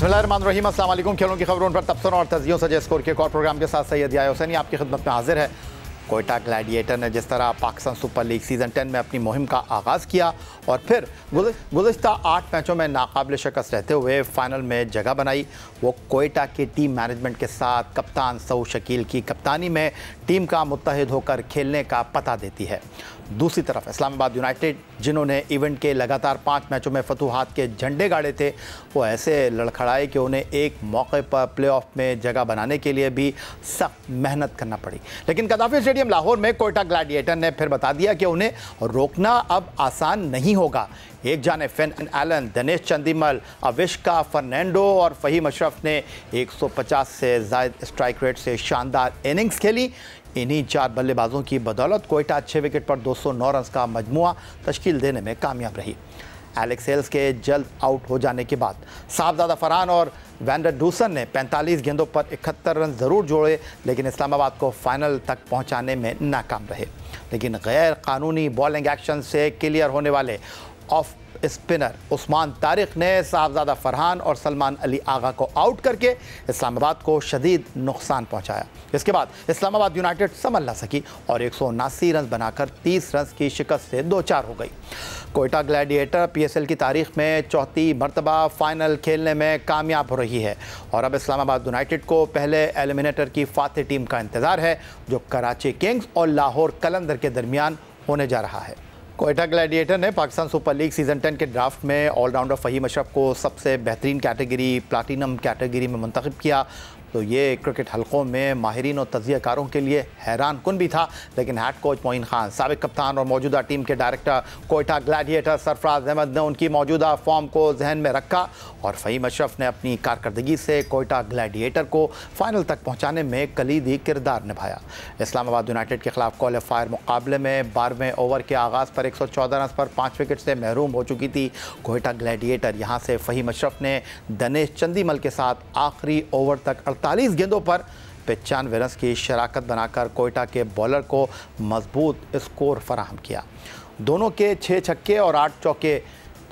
बिस्मिल्लाहिर्रहमानिर्रहीम, अस्सलाम वालेकुम। खेलों की खबरों पर तबसरों और तजियों से स्कोर के एक और प्रोग्राम के साथ सैयद याया हुसैनी आपकी खिदमत में हाजिर है। कोयटा ग्लैडिएटर ने जिस तरह पाकिस्तान सुपर लीग सीज़न 10 में अपनी मुहिम का आगाज़ किया और फिर गुज़िश्ता 8 मैचों में नाकाबिल शिकस्त रहते हुए फाइनल में जगह बनाई, वो कोयटा की टीम मैनेजमेंट के साथ कप्तान सऊद शकील की कप्तानी में टीम का मुत्तहिद होकर खेलने का पता देती है। दूसरी तरफ इस्लामाबाद यूनाइटेड, जिन्होंने इवेंट के लगातार 5 मैचों में फतूहात के झंडे गाड़े थे, वो ऐसे लड़खड़ाए कि उन्हें एक मौके पर प्लेऑफ में जगह बनाने के लिए भी सख्त मेहनत करना पड़ी। लेकिन कदाफी स्टेडियम लाहौर में कोयटा ग्लैडिएटर ने फिर बता दिया कि उन्हें रोकना अब आसान नहीं होगा। एक जाने Finn Allen, Dinesh Chandimal, Avishka Fernando और फ़हीम अशरफ ने 150 से ज़ायद स्ट्राइक रेट से शानदार इनिंग्स खेली। इन्हीं 4 बल्लेबाजों की बदौलत कोयटा 6 विकेट पर 209 रन का मजमुआ तश्कील देने में कामयाब रही। एलेक्स हेल्स के जल्द आउट हो जाने के बाद साहबजादा फरहान और वैंडर डूसन ने 45 गेंदों पर 71 रन ज़रूर जोड़े, लेकिन इस्लामाबाद को फाइनल तक पहुंचाने में नाकाम रहे। लेकिन गैर कानूनी बॉलिंग एक्शन से क्लियर होने वाले ऑफ स्पिनर उस्मान तारिक ने साहबजादा फरहान और सलमान अली आगा को आउट करके इस्लामाबाद को शदीद नुकसान पहुंचाया। इसके बाद इस्लामाबाद यूनाइटेड संभल ना सकी और 179 रन बनाकर 30 रन की शिकस्त से 2-4 हो गई। कोयटा ग्लैडिएटर PSL की तारीख में चौथी मरतबा फाइनल खेलने में कामयाब हो रही है और अब इस्लामाबाद यूनाइटेड को पहले एलिमिनेटर की फातेह टीम का इंतज़ार है, जो कराची किंग्स और लाहौर कलंदर के दरमियान होने जा रहा है। कोयटा ग्लैडिएटर ने पाकिस्तान सुपर लीग सीज़न 10 के ड्राफ्ट में ऑलराउंडर फ़हीम अशरफ को सबसे बेहतरीन कैटेगरी प्लाटिनम कैटेगरी में मुंतखब किया, तो ये क्रिकेट हलकों में माहिरीन और तज्ज़ियाकारों के लिए हैरान कुन भी था। लेकिन हेड कोच मोइन खान, साबिक कप्तान और मौजूदा टीम के डायरेक्टर कोयटा ग्लैडिएटर सरफराज अहमद ने उनकी मौजूदा फॉर्म को जहन में रखा और फ़हीम अशरफ ने अपनी कारकर्दगी से कोयटा ग्लैडिएटर को फाइनल तक पहुँचाने में कलीदी किरदार निभाया। इस्लामाबाद यूनाइटेड के खिलाफ क्वालीफायर मुकाबले में 12वें ओवर के आगाज़ पर 114 रन पर 5 विकेट से महरूम हो चुकी थी कोयटा ग्लैडिएटर। यहाँ से फ़हीम अशरफ ने दिनेश चंदीमल के साथ आखिरी ओवर तक 48 गेंदों पर 95 रन की शराकत बनाकर कोयटा के बॉलर को मजबूत स्कोर फराहम किया। दोनों के 6 छक्के और 8 चौके,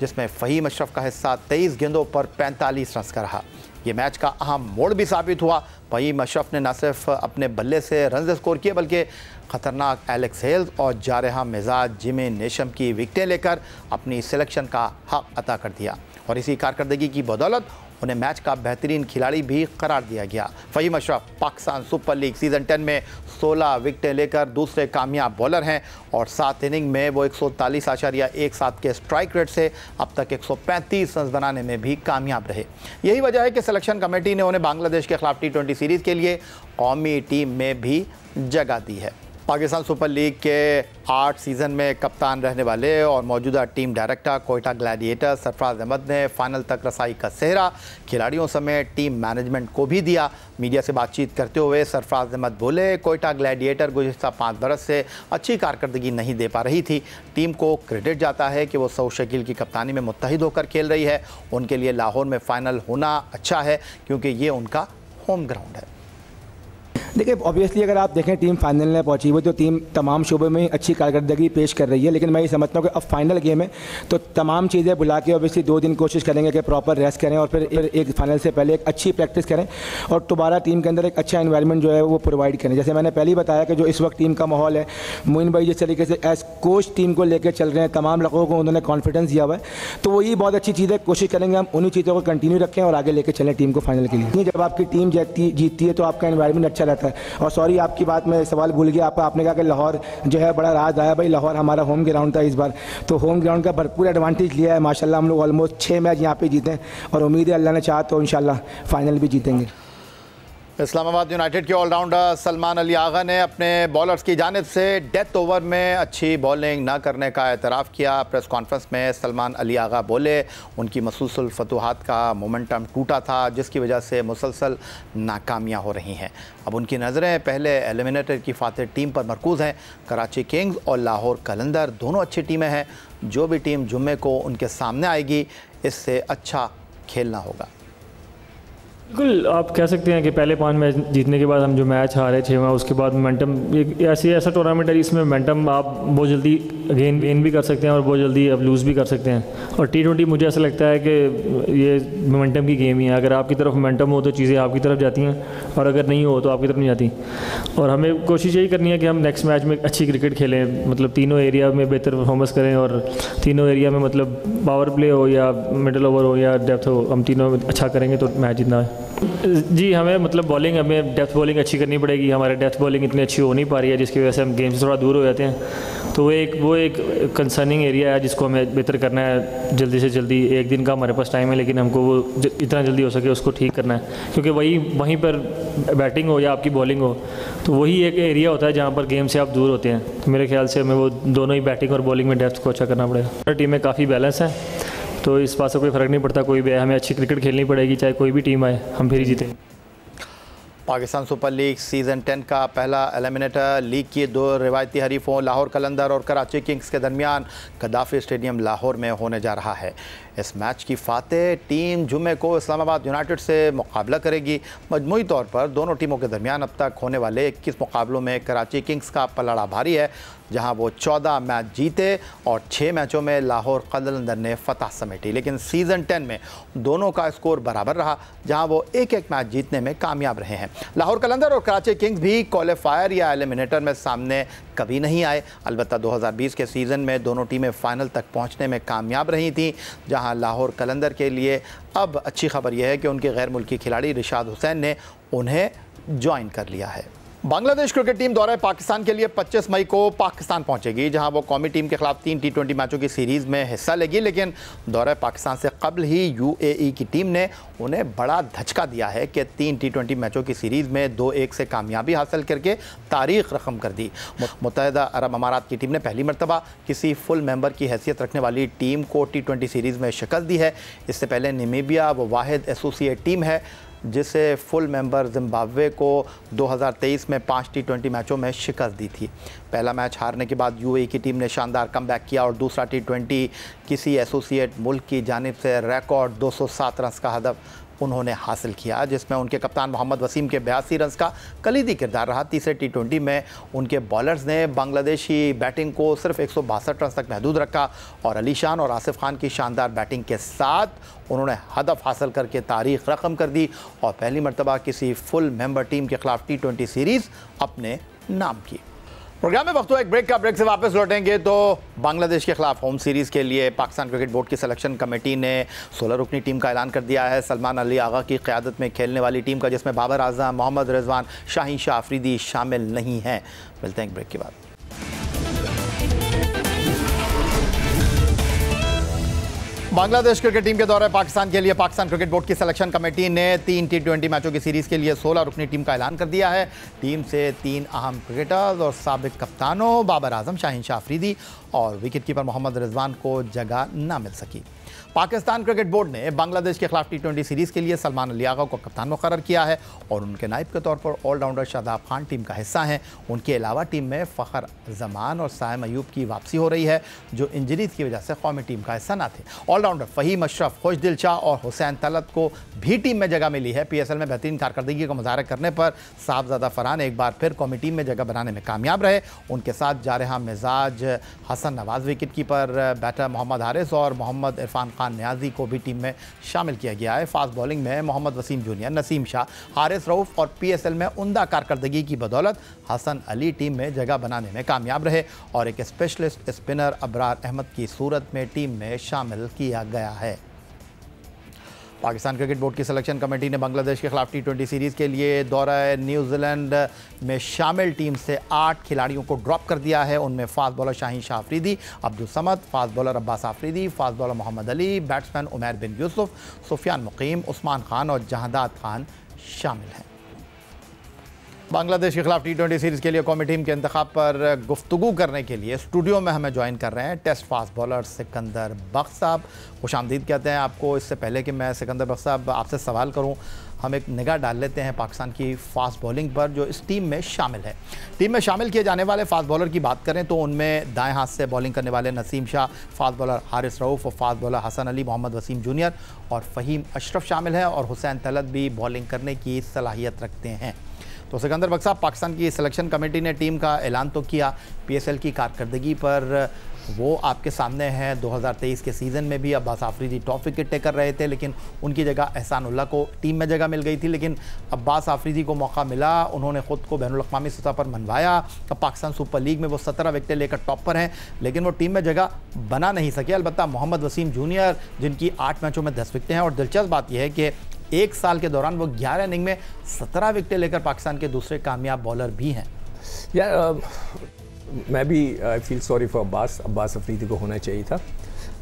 जिसमें फ़हीम अशरफ का हिस्सा 23 गेंदों पर 45 रन का रहा। ये मैच का अहम मोड़ भी साबित हुआ। फ़हीम अशरफ ने न सिर्फ अपने बल्ले से रन स्कोर किए, बल्कि ख़तरनाक एलेक्स हेल्स और जारहा मिजाज जिमी नेशम की विकेटें लेकर अपनी सिलेक्शन का हक अता कर दिया और इसी कारकर्दगी की बदौलत उन्हें मैच का बेहतरीन खिलाड़ी भी करार दिया गया। Fahim Ashraf Pakistan super league season 10 में 16 विकेटें लेकर दूसरे कामयाब बॉलर हैं और 7 इनिंग में वो 143.17 के स्ट्राइक रेट से अब तक 135 रन बनाने में भी कामयाब रहे। यही वजह है कि सिलेक्शन कमेटी ने उन्हें बांग्लादेश के खिलाफ T20 सीरीज़ के लिए कौमी टीम में भी जगह दी है। पाकिस्तान सुपर लीग के 8 सीज़न में कप्तान रहने वाले और मौजूदा team director Quetta gladiator Sarfaraz Ahmed ने फाइनल तक रसाई का सेहरा खिलाड़ियों समेत टीम मैनेजमेंट को भी दिया। मीडिया से बातचीत करते हुए सरफराज अहमद बोले, कोयटा ग्लैडिएटर गुज़िश्ता 5 बरस से अच्छी कारकर्दगी नहीं दे पा रही थी। टीम को क्रेडिट जाता है कि वो सऊद शकील की कप्तानी में मुत्तहिद होकर खेल रही है। उनके लिए लाहौर में फ़ाइनल होना अच्छा है क्योंकि ये उनका होम ग्राउंड है। देखिए, ऑब्वियसली अगर आप देखें टीम फाइनल में पहुंची हुई तो टीम तमाम शोबे में अच्छी कारकर्दगी पेश कर रही है, लेकिन मैं ये समझता हूँ कि अब फाइनल गेम है तो तमाम चीज़ें बुला के ऑब्वियसली 2 दिन कोशिश करेंगे कि प्रॉपर रेस्ट करें और फिर एक फाइनल से पहले एक अच्छी प्रैक्टिस करें और दोबारा टीम के अंदर एक अच्छा एनवायरनमेंट जो है वो प्रोवाइड करें। जैसे मैंने पहले ही बताया कि जो इस वक्त टीम का माहौल है, मोइन भाई जिस तरीके से एज कोच टीम को लेकर चल रहे हैं, तमाम लोगों को उन्होंने कॉन्फिडेंस दिया हुआ है, तो वही बहुत अच्छी चीज़ है। कोशिश करेंगे हम उन्हीं चीज़ों को कंटिन्यू रखें और आगे लेकर चलें टीम को फाइनल के लिए। जब आपकी टीम जीतती है तो आपका एनवायरनमेंट अच्छा रहता है। और सॉरी, आपकी बात में सवाल भूल गया, आपने कहा कि लाहौर जो है बड़ा राज आया। भाई, लाहौर हमारा होम ग्राउंड था इस बार, तो होम ग्राउंड का भरपूर एडवांटेज लिया है। माशाल्लाह हम लोग ऑलमोस्ट 6 मैच यहाँ पे जीते और उम्मीद है अल्लाह ने चाहा तो इंशाल्लाह फाइनल भी जीतेंगे। इस्लामाबाद यूनाइटेड के ऑलराउंडर सलमान अली आगा ने अपने बॉलर्स की जानिब से डेथ ओवर में अच्छी बॉलिंग न करने का एतराफ़ किया। प्रेस कॉन्फ्रेंस में सलमान अली आगा बोले, उनकी मसलसल फतूहात का मोमेंटम टूटा था, जिसकी वजह से मुसलसल नाकामियाँ हो रही हैं। अब उनकी नज़रें पहले एलिमिनेटर की फातेह टीम पर मरकूज़ हैं। कराची किंग्स और लाहौर कलंदर दोनों अच्छी टीमें हैं। जो भी टीम जुम्मे को उनके सामने आएगी, इससे अच्छा खेलना होगा। बिल्कुल, आप कह सकते हैं कि पहले 5 मैच जीतने के बाद हम जो मैच हारे 6वां, उसके बाद मोमेंटम ऐसा टूर्नामेंट है जिसमें मोमेंटम आप बहुत जल्दी गेन भी कर सकते हैं और बहुत जल्दी आप लूज़ भी कर सकते हैं। और T20 मुझे ऐसा लगता है कि ये मोमेंटम की गेम ही है। अगर आपकी तरफ मोमेंटम हो तो चीज़ें आपकी तरफ जाती हैं, और अगर नहीं हो तो आपकी तरफ नहीं जाती। और हमें कोशिश यही करनी है कि हम नेक्स्ट मैच में अच्छी क्रिकेट खेलें, मतलब तीनों एरिया में बेहतर परफॉर्मेंस करें, और तीनों एरिया में मतलब पावर प्ले हो या मिडल ओवर हो या डेप्थ हो, हम तीनों में अच्छा करेंगे तो मैच जीतना है। जी, हमें मतलब बॉलिंग, हमें डेप्थ बॉलिंग अच्छी करनी पड़ेगी। हमारे डेप्थ बॉलिंग इतनी अच्छी हो नहीं पा रही है, जिसकी वजह से हम गेम से थोड़ा दूर हो जाते हैं। तो वो एक कंसर्निंग एरिया है जिसको हमें बेहतर करना है जल्दी से जल्दी। एक दिन का हमारे पास टाइम है, लेकिन हमको वो इतना जल्दी हो सके उसको ठीक करना है, क्योंकि वहीं पर बैटिंग हो या आपकी बॉलिंग हो तो वही एक एरिया होता है जहाँ पर गेम से आप दूर होते हैं। तो मेरे ख्याल से हमें वो दोनों ही बैटिंग और बॉलिंग में डेप्थ को अच्छा करना पड़ेगा। टीम में काफ़ी बैलेंस है, तो इस बात से कोई फ़र्क नहीं पड़ता कोई भी है, हमें अच्छी क्रिकेट खेलनी पड़ेगी, चाहे कोई भी टीम आए, हम फिर ही जीतेंगे। पाकिस्तान सुपर लीग सीज़न 10 का पहला एलिमिनेटर लीग की 2 रिवायती हरीफों लाहौर कलंदर और कराची किंग्स के दरमियान गद्दाफी स्टेडियम लाहौर में होने जा रहा है। इस मैच की फातेह टीम जुमे को इस्लामाबाद यूनाइटेड से मुकाबला करेगी। मजमूई तौर पर दोनों टीमों के दरमियान अब तक होने वाले 21 मुकाबलों में कराची किंग्स का पलड़ा भारी है, जहां वो 14 मैच जीते और 6 मैचों में लाहौर कलंदर ने फतह समेटी। लेकिन सीज़न 10 में दोनों का स्कोर बराबर रहा, जहां वो एक मैच जीतने में कामयाब रहे हैं। लाहौर कलंदर और कराची किंग्स भी क्वालीफायर या एलिमिनेटर में सामने कभी नहीं आए। अलबत्ता 2020 के सीज़न में दोनों टीमें फाइनल तक पहुंचने में कामयाब रही थीं, जहां लाहौर कलंदर के लिए अब अच्छी खबर यह है कि उनके गैर मुल्की खिलाड़ी रिशाद हुसैन ने उन्हें ज्वाइन कर लिया है। बांग्लादेश क्रिकेट टीम दौरे पाकिस्तान के लिए 25 मई को पाकिस्तान पहुंचेगी, जहां वो कौमी टीम के खिलाफ 3 T20 मैचों की सीरीज़ में हिस्सा लेगी। लेकिन दौरे पाकिस्तान से कबल ही UAE की टीम ने उन्हें बड़ा धचका दिया है कि 3 T20 मैचों की सीरीज़ में 2-1 से कामयाबी हासिल करके तारीख रकम कर दी। मुत्तहिदा अरब अमारात की टीम ने पहली मरतबा किसी फुल मेंबर की हैसियत रखने वाली टीम को T20 सीरीज़ में शिकस्त दी है। इससे पहले नामीबिया वो वाहिद एसोसिएट टीम है जिसे फुल मेंबर जिम्बाब्वे को 2023 में 5 T20 मैचों में शिकस्त दी थी। पहला मैच हारने के बाद UAE की टीम ने शानदार कमबैक किया और दूसरा T20 किसी एसोसिएट मुल्क की जानिब से रिकॉर्ड 207 रन का हदफ उन्होंने हासिल किया, जिसमें उनके कप्तान मोहम्मद वसीम के 82 रन का कलीदी किरदार रहा। तीसरे T20 में उनके बॉलर्स ने बांग्लादेशी बैटिंग को सिर्फ 162 रन तक महदूद रखा और अली शान और आसिफ खान की शानदार बैटिंग के साथ उन्होंने हदफ हासिल करके तारीख रकम कर दी और पहली मरतबा किसी फुल मेंबर टीम के खिलाफ T20 सीरीज़ अपने नाम की। प्रोग्राम में वक्त हुआ एक ब्रेक का। ब्रेक से वापस लौटेंगे तो बांग्लादेश के खिलाफ होम सीरीज़ के लिए पाकिस्तान क्रिकेट बोर्ड की सिलेक्शन कमेटी ने 16 रुकनी टीम का ऐलान कर दिया है। सलमान अली आगा की क़यादत में खेलने वाली टीम का, जिसमें बाबर आजम, मोहम्मद रिजवान, शाहीन शाह अफरीदी शामिल नहीं हैं। मिलते हैं एक ब्रेक के बाद। बांग्लादेश क्रिकेट टीम के दौरे पाकिस्तान के लिए पाकिस्तान क्रिकेट बोर्ड की सिलेक्शन कमेटी ने 3 T20 मैचों की सीरीज़ के लिए 16 रुकनी टीम का ऐलान कर दिया है। टीम से 3 अहम क्रिकेटर्स और साबिक कप्तानों बाबर आजम, शाहीन शाह अफरीदी और विकेट कीपर मोहम्मद रिजवान को जगह न मिल सकी। पाकिस्तान क्रिकेट बोर्ड ने बांग्लादेश के खिलाफ T20 सीरीज़ के लिए सलमान अली आगा को कप्तान मुकर्रर किया है और उनके नायब के तौर पर ऑलराउंडर शादाब खान टीम का हिस्सा हैं। उनके अलावा टीम में फ़खर जमान और साइम अयूब की वापसी हो रही है, जो इंजरीज की वजह से कौमी टीम का हिस्सा न थे। ऑलराउंडर फ़हीम अशरफ, खुशदिल शाह और हुसैन तलत को भी टीम में जगह मिली है। PSL में बेहतरीन कारकर्दगी का मुजाहरा करने पर साहबजादा फरहान एक बार फिर कौमी टीम में जगह बनाने में कामयाब रहे। उनके साथ जारहा मिजाज Hasan Nawaz, wicket keeper batter Mohammad Haris और मोहम्मद इरफान खान न्याजी को भी टीम में शामिल किया गया है। फास्ट बॉलिंग में मोहम्मद वसीम जूनियर, नसीम शाह, हारिस रऊफ और PSL में उम्दा कारकर्दगी की बदौलत हसन अली टीम में जगह बनाने में कामयाब रहे और एक स्पेशलिस्ट स्पिनर अबरार अहमद की सूरत में टीम में शामिल किया गया है। पाकिस्तान क्रिकेट बोर्ड की सिलेक्शन कमेटी ने बांग्लादेश के खिलाफ T20 सीरीज़ के लिए दौरा न्यूजीलैंड में शामिल टीम से 8 खिलाड़ियों को ड्रॉप कर दिया है। उनमें fast bowler Shaheen Shah Afridi, Abdul Samad, fast bowler Abbas Afridi, fast bowler Mohammad Ali, batsman Umair bin Yusuf, Sufiyan Muqeem, Usman Khan और जहादात खान शामिल हैं। बांग्लादेश के खिलाफ T20 सीरीज़ के लिए कौमी टीम के इंतखाब पर गुफ्तगू करने के लिए स्टूडियो में हमें ज्वाइन कर रहे हैं टेस्ट फास्ट बॉलर सिकंदर बख्श साहब। खुशामदीद कहते हैं आपको। इससे पहले कि मैं सिकंदर बख्श साहब आपसे सवाल करूं, हम एक निगाह डाल लेते हैं पाकिस्तान की फास्ट बॉलिंग पर जो इस टीम में शामिल है। टीम में शामिल किए जाने वाले फास्ट बॉलर की बात करें तो उनमें दाएं हाथ से बॉलिंग करने वाले नसीम शाह, फास्ट बॉलर हारिस रऊफ और fast bowler Hasan Ali, Mohammad Wasim junior और फ़हीम अशरफ शामिल हैं और हुसैन तलत भी बॉलिंग करने की सलाहियत रखते हैं। तो सिकंदर बख्श साहब, पाकिस्तान की सिलेक्शन कमेटी ने टीम का ऐलान तो किया, PSL की कारकर्दगी पर वो आपके सामने हैं। 2023 के सीज़न में भी Abbas Afridi top wicket taker रहे थे, लेकिन उनकी जगह एहसानुल्लाह को टीम में जगह मिल गई थी। लेकिन अब्बास आफरीदी को मौका मिला, उन्होंने ख़ुद को बैनुल अक़वामी सतह पर मनवाया। पाकिस्तान सुपर लीग में वो 17 विकेटें लेकर टॉप पर हैं, लेकिन वो टीम में जगह बना नहीं सके। अलबत्ता मोहम्मद वसीम जूनियर, जिनकी 8 मैचों में 10 विकेटें हैं, और दिलचस्प बात यह है कि एक साल के दौरान वो 11 इनिंग में 17 विकेटें लेकर पाकिस्तान के दूसरे कामयाब बॉलर भी हैं। यार मैं भी I feel sorry for Abbas Afridi को होना चाहिए था।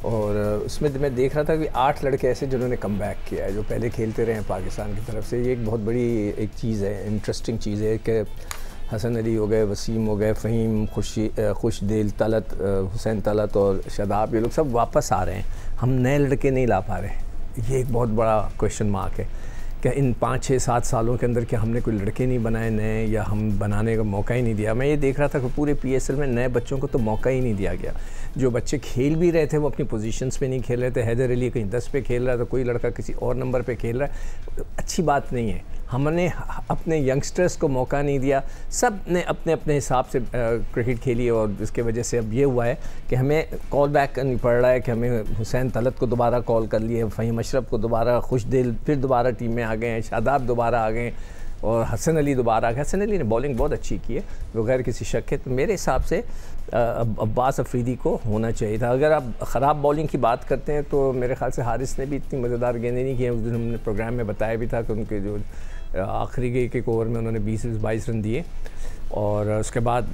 और उसमें मैं देख रहा था कि 8 लड़के ऐसे जिन्होंने कम बैक किया है, जो पहले खेलते रहे हैं पाकिस्तान की तरफ से। ये एक बहुत बड़ी एक चीज़ है, इंटरेस्टिंग चीज़ है कि हसन अली हो गए, वसीम हो गए, फ़हीम, खुशदिल, तलत, हुसैन तलत और शादाब, ये लोग सब वापस आ रहे हैं। हम नए लड़के नहीं ला पा रहे। ये एक बहुत बड़ा क्वेश्चन मार्क है कि इन 5, 6, 7 सालों के अंदर क्या हमने कोई लड़के नहीं बनाए नए, या हम बनाने का मौका ही नहीं दिया। मैं ये देख रहा था कि पूरे PSL में नए बच्चों को तो मौका ही नहीं दिया गया। जो बच्चे खेल भी रहे थे वो अपनी पोजीशंस पे नहीं खेल रहे थे। हैदर अली कहीं 10 पे खेल रहा था, कोई लड़का किसी और नंबर पे खेल रहा है। अच्छी बात नहीं है। हमने अपने यंगस्टर्स को मौका नहीं दिया। सब ने अपने अपने हिसाब से क्रिकेट खेली, और इसके वजह से अब ये हुआ है कि हमें कॉल बैक करनी पड़ रहा है कि हमें हुसैन तलत को दोबारा कॉल कर लिए, फ़हीम अशरफ को दोबारा, खुशदिल फिर दोबारा टीम में आ गए हैं, शादाब दोबारा आ गए, और हसन अली दोबारा आ गए। हसन अली ने बॉलिंग बहुत अच्छी की है बगैर किसी शक है। तो मेरे हिसाब से अब्बास अफरीदी को होना चाहिए था। अगर आप ख़राब बॉलिंग की बात करते हैं तो मेरे ख़्याल से हारिस ने भी इतनी मज़ेदार गेंदें नहीं की हैं। उस दिन हमने प्रोग्राम में बताया भी था कि उनके जो आखिरी के एक ओवर में उन्होंने 20-22 रन दिए, और उसके बाद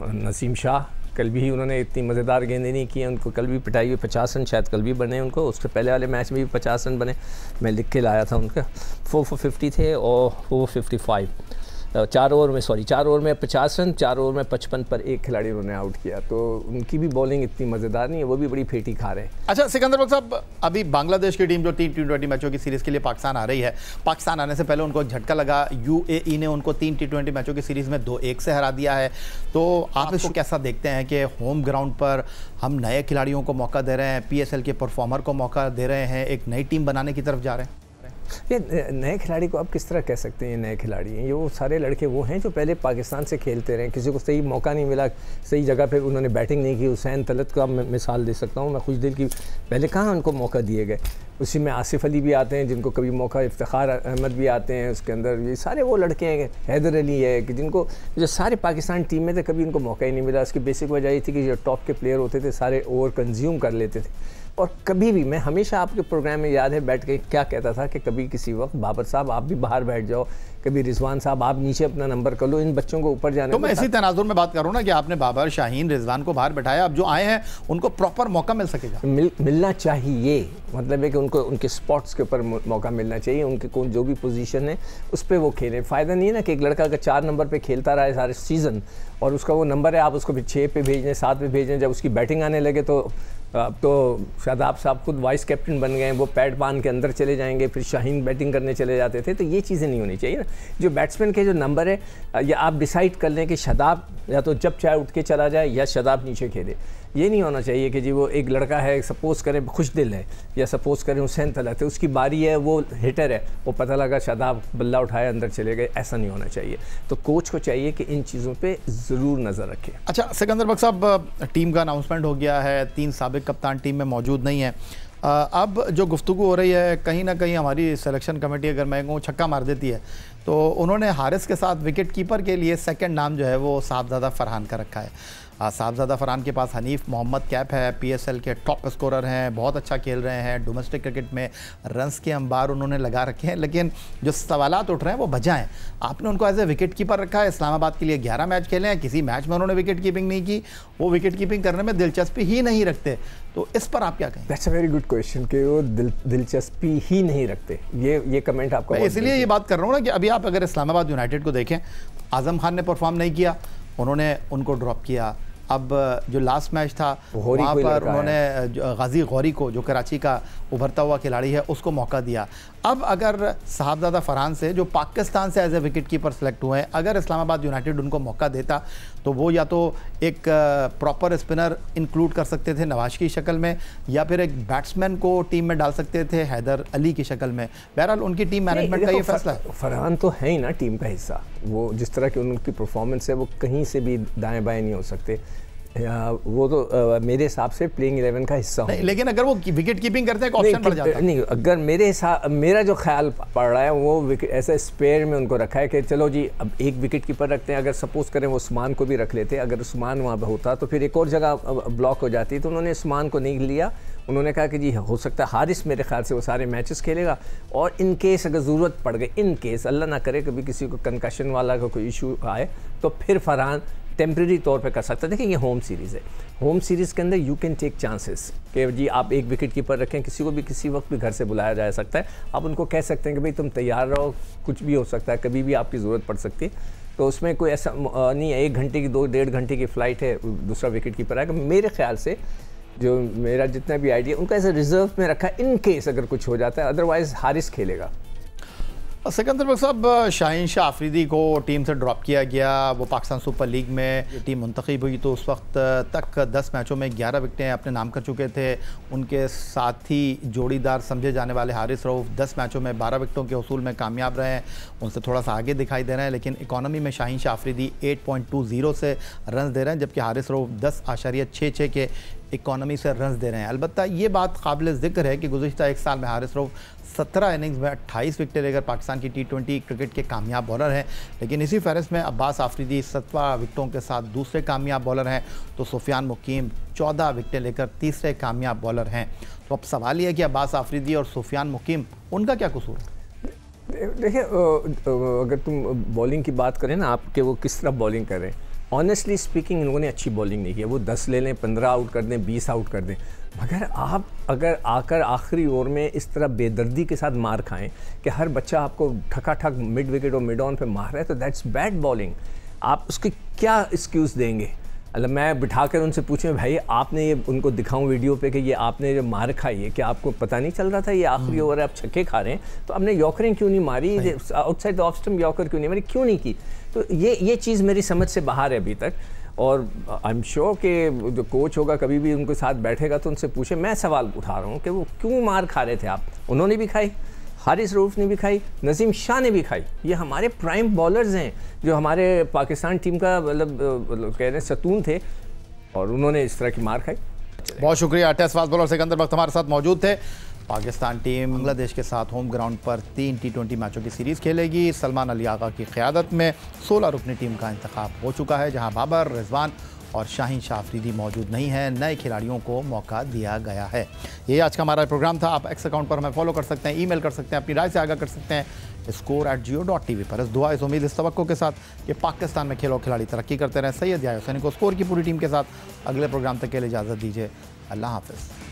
नसीम शाह कल भी उन्होंने इतनी मज़ेदार गेंदें नहीं की हैं। उनको कल भी पिटाई हुई 50 रन शायद कल भी बने उनको। उसके पहले वाले मैच में भी 50 रन बने, मैं लिख के लाया था उनका। 4 for 50 थे और 4 for 55। 4 ओवर में 50 रन, 4 ओवर में 55 पर एक खिलाड़ी उन्होंने आउट किया। तो उनकी भी बॉलिंग इतनी मज़ेदार नहीं है, वो भी बड़ी फेटी खा रहे हैं। अच्छा सिकंदर बख्श साहब, अभी बांग्लादेश की टीम जो T20 मैचों की सीरीज़ के लिए पाकिस्तान आ रही है, पाकिस्तान आने से पहले उनको एक झटका लगा। UAE ने उनको 3 T20 मैचों की सीरीज़ में 2-1 से हरा दिया है। तो आप इसको कैसा देखते हैं कि होम ग्राउंड पर हम नए खिलाड़ियों को मौका दे रहे हैं, PSL के परफॉर्मर को मौका दे रहे हैं, एक नई टीम बनाने की तरफ जा रहे हैं? ये नए खिलाड़ी को आप किस तरह कह सकते हैं? ये नए खिलाड़ी हैं, ये वो सारे लड़के वो हैं जो पहले पाकिस्तान से खेलते रहे। किसी को सही मौका नहीं मिला, सही जगह पे उन्होंने बैटिंग नहीं की। हुसैन तलत का मैं मिसाल दे सकता हूँ, मैं खुशदिल की पहले कहाँ उनको मौका दिए गए। उसी में आसिफ अली भी आते हैं जिनको कभी मौका, इफ्तिखार अहमद भी आते हैं उसके अंदर। ये सारे वो लड़के हैं, हैदर अली है, कि जिनको जो सारे पाकिस्तान टीम में थे कभी उनको मौका ही नहीं मिला। इसकी बेसिक वजह ये थी कि जो टॉप के प्लेयर होते थे सारे ओवर कंज्यूम कर लेते थे। और कभी भी, मैं हमेशा आपके प्रोग्राम में याद है बैठ के क्या कहता था कि कभी किसी वक्त बाबर साहब आप भी बाहर बैठ जाओ, कभी रिजवान साहब आप नीचे अपना नंबर कर लो, इन बच्चों को ऊपर जाने। तो मैं इसी तनाजुर में बात करूँ ना कि आपने बाबर, शाहीन, रिजवान को बाहर बैठाया, अब जो आए हैं उनको प्रॉपर मौका मिल सकेगा। मिलना चाहिए, मतलब है कि उनको उनके स्पॉट्स के ऊपर मौका मिलना चाहिए। उनके कौन जो भी पोजीशन है उस पर वो खेलें। फ़ायदा नहीं है ना कि एक लड़का अगर 4 नंबर पे खेलता रहा है सारे सीज़न, और उसका वो नंबर है, आप उसको फिर 6 पे भेजें, 7 पे भेजें। जब उसकी बैटिंग आने लगे तो शादाब साहब खुद वाइस कैप्टन बन गए, वो पैड बांध के अंदर चले जाएंगे, फिर शाहीन बैटिंग करने चले जाते थे। तो ये चीज़ें नहीं होनी चाहिए ना। जो बैट्समैन के जो नंबर है, या आप डिसाइड कर लें कि शादाब या तो जब चाहे उठ के चला जाए या शादाब नीचे खेले। ये नहीं होना चाहिए कि जी वो एक लड़का है, सपोज़ करें खुशदिल है या सपोज़ करें हुसैन तलत है, उसकी बारी है, वो हिटर है, वो पता लगा शादाब बल्ला उठाया अंदर चले गए। ऐसा नहीं होना चाहिए। तो कोच को चाहिए कि इन चीज़ों पे ज़रूर नज़र रखें। अच्छा सिकंदर बख्श साहब, टीम का अनाउंसमेंट हो गया है, 3 साबिक कप्तान टीम में मौजूद नहीं है। अब जो गुफ्तगू हो रही है, कहीं ना कहीं हमारी सिलेक्शन कमेटी अगर मैं कहूँ छक्का मार देती है, तो उन्होंने हारिस के साथ विकेट कीपर के लिए सेकंड नाम जो है वो साहबजादा फरहान का रखा है। साहबजादा फरहान के पास हनीफ मोहम्मद कैप है, PSL के टॉप स्कोरर हैं, बहुत अच्छा खेल रहे हैं, डोमेस्टिक क्रिकेट में रन्स के अंबार उन्होंने लगा रखे हैं। लेकिन जो सवालात उठ रहे हैं वो वजह हैं। आपने उनको एज ए विकेट कीपर रखा है, इस्लामाबाद के लिए 11 मैच खेले हैं, किसी मैच में उन्होंने विकेट कीपिंग नहीं की, वो विकेट कीपिंग करने में दिलचस्पी ही नहीं रखते। तो इस पर आप क्या कहें? That's a very good question कि वो दिलचस्पी ही नहीं रखते। ये कमेंट आपको, इसलिए ये बात कर रहा हूँ ना कि अभी आप अगर इस्लामाबाद यूनाइटेड को देखें, आजम खान ने परफॉर्म नहीं किया, उन्होंने उनको ड्रॉप किया। अब जो लास्ट मैच था वहाँ पर उन्होंने गाजी गौरी को, जो कराची का उभरता हुआ खिलाड़ी है, उसको मौका दिया। अब अगर साहबजादा फरहान से, जो पाकिस्तान से as a wicket keeper selected हुए हैं, अगर इस्लामाबाद यूनाइटेड उनको मौका देता तो वो या तो एक प्रॉपर स्पिनर इंक्लूड कर सकते थे नवाज की शक्ल में, या फिर एक बैट्समैन को टीम में डाल सकते थे हैदर अली की शक्ल में। बहरहाल उनकी टीम मैनेजमेंट का ये फैसला है। फरहान तो है ही ना टीम का हिस्सा। वो जिस तरह की उनकी परफॉर्मेंस है, वो कहीं से भी दाएँ बाएँ नहीं हो सकते। वो तो मेरे हिसाब से प्लेइंग 11 का हिस्सा नहीं, लेकिन अगर वो विकेट कीपिंग करते हैं ऑप्शन बढ़ जाता है। नहीं, अगर मेरा जो ख्याल पड़ रहा है वो ऐसा स्पेयर में उनको रखा है कि चलो जी अब एक विकेट कीपर रखते हैं। अगर सपोज करें वो उस्मान को भी रख लेते, अगर उस्मान वहाँ पर होता तो फिर एक और जगह ब्लॉक हो जाती, तो उन्होंने उस्मान को नहीं लिया। उन्होंने कहा कि जी हो सकता है हारिस मेरे ख्याल से वो सारे मैचेस खेलेगा, और इन केस अगर ज़रूरत पड़ गई, इन केस अल्लाह ना करे कभी किसी को कंकशन वाला का कोई इशू आए, तो फिर फरहान टेम्प्रेरी तौर पे कर सकता है। देखिए ये होम सीरीज़ है, होम सीरीज़ के अंदर यू कैन टेक चांसेस कि जी आप एक विकेट कीपर रखें, किसी को भी किसी वक्त भी घर से बुलाया जा सकता है। आप उनको कह सकते हैं कि भाई तुम तैयार रहो, कुछ भी हो सकता है, कभी भी आपकी ज़रूरत पड़ सकती है। तो उसमें कोई ऐसा नहीं है 1 घंटे की 2-1.5 घंटे की फ़्लाइट है, दूसरा विकेट कीपर आएगा। मेरे ख्याल से जो मेरा जितना भी आइडिया उनका ऐसे रिजर्व में रखा है इन केस अगर कुछ हो जाता है, अदरवाइज़ हारिस खेलेगा। सिकंदर बख्श साहब, शाहीन शाह अफरीदी को टीम से ड्रॉप किया गया। वो पाकिस्तान सुपर लीग में टीम मुंतखब हुई तो उस वक्त तक 10 मैचों में 11 विकेटें अपने नाम कर चुके थे। उनके साथ ही जोड़ीदार समझे जाने वाले हारिस रऊफ़ 10 मैचों में 12 विकेटों के हसूल में कामयाब रहे हैं, उनसे थोड़ा सा आगे दिखाई दे रहे हैं। लेकिन इकॉनमी में शाहीन शाह अफरीदी 8.20 से रन दे रहे हैं, जबकि हारिस रऊफ़ 10.66 के इकॉनमी से रन दे रहे हैं। अलबत्ता ये बात काबिल ज़िक्र है कि गुज़िश्ता 1 साल में हारिस रऊफ़ 17 इनिंग्स में 28 विकेटें लेकर पाकिस्तान की T20 क्रिकेट के कामयाब बॉलर हैं। लेकिन इसी फहरिस्त में अब्बास आफरीदी 17 विकेटों के साथ दूसरे कामयाब बॉलर हैं, तो सुफियान मुकीम 14 विकेटें लेकर तीसरे कामयाब बॉलर हैं। तो अब सवाल ये है कि अब्बास आफरीदी और सुफियान मुकीम, उनका क्या कसूर है? देखिए अगर तुम बॉलिंग की बात करें ना, आपके वो किस तरह बॉलिंग कर रहे हैं, ऑनेस्टली स्पीकिंग इन लोगों ने अच्छी बॉलिंग नहीं की है। वो 10 ले लें, 15 आउट कर दें, 20 आउट कर दें, मगर आप अगर आकर आखिरी ओवर में इस तरह बेदर्दी के साथ मार खाएं कि हर बच्चा आपको ठका ठक मिड विकेट और मिड ऑन पे मार रहा है, तो दैट्स बैड बॉलिंग। आप उसकी क्या एक्सक्यूज़ देंगे? मतलब मैं बिठा कर उनसे पूछूं भाई आपने ये उनको दिखाऊं वीडियो पे कि ये आपने जो मार खाई है, कि आपको पता नहीं चल रहा था ये आखिरी ओवर है, आप छक्के खा रहे हैं, तो आपने यॉकरें क्यों नहीं मारी, outside the off stump yorker क्यों नहीं मारी, क्यों नहीं की? तो ये चीज़ मेरी समझ से बाहर है अभी तक। और आई एम श्योर कि जो कोच होगा कभी भी उनके साथ बैठेगा तो उनसे पूछे, मैं सवाल उठा रहा हूँ कि वो क्यों मार खा रहे थे आप? उन्होंने भी खाई, हारिस रऊफ़ ने भी खाई, नज़ीम शाह ने भी खाई। ये हमारे प्राइम बॉलर्स हैं जो हमारे पाकिस्तान टीम का मतलब कह रहे हैं सतून थे, और उन्होंने इस तरह की मार खाई। बहुत शुक्रिया। टेस्ट फास्ट बॉलर सिकंदर बख्श हमारे साथ मौजूद थे। पाकिस्तान टीम बांग्लादेश के साथ होम ग्राउंड पर 3 T20 मैचों की सीरीज़ खेलेगी। सलमान अली आगा की क़यादत में 16 रुकनी टीम का इंतखाब हो चुका है, जहां बाबर, रिजवान और शाहीन शाह अफरीदी मौजूद नहीं हैं। नए खिलाड़ियों को मौका दिया गया है। ये आज का हमारा प्रोग्राम था। आप एक्स अकाउंट पर हमें फॉलो कर सकते हैं, ईमेल कर सकते हैं, अपनी राय से आगाह कर सकते हैं score@jio.tv पर। इस दुआ, इस उम्मीद, इस तवक्को के साथ कि पाकिस्तान में खेल और खिलाड़ी तरक्की करते रहें। सैयद याह्या हुसैनी को स्कोर की पूरी टीम के साथ अगले प्रोग्राम तक के लिए इजाज़त दीजिए। अल्लाह हाफ़िज़।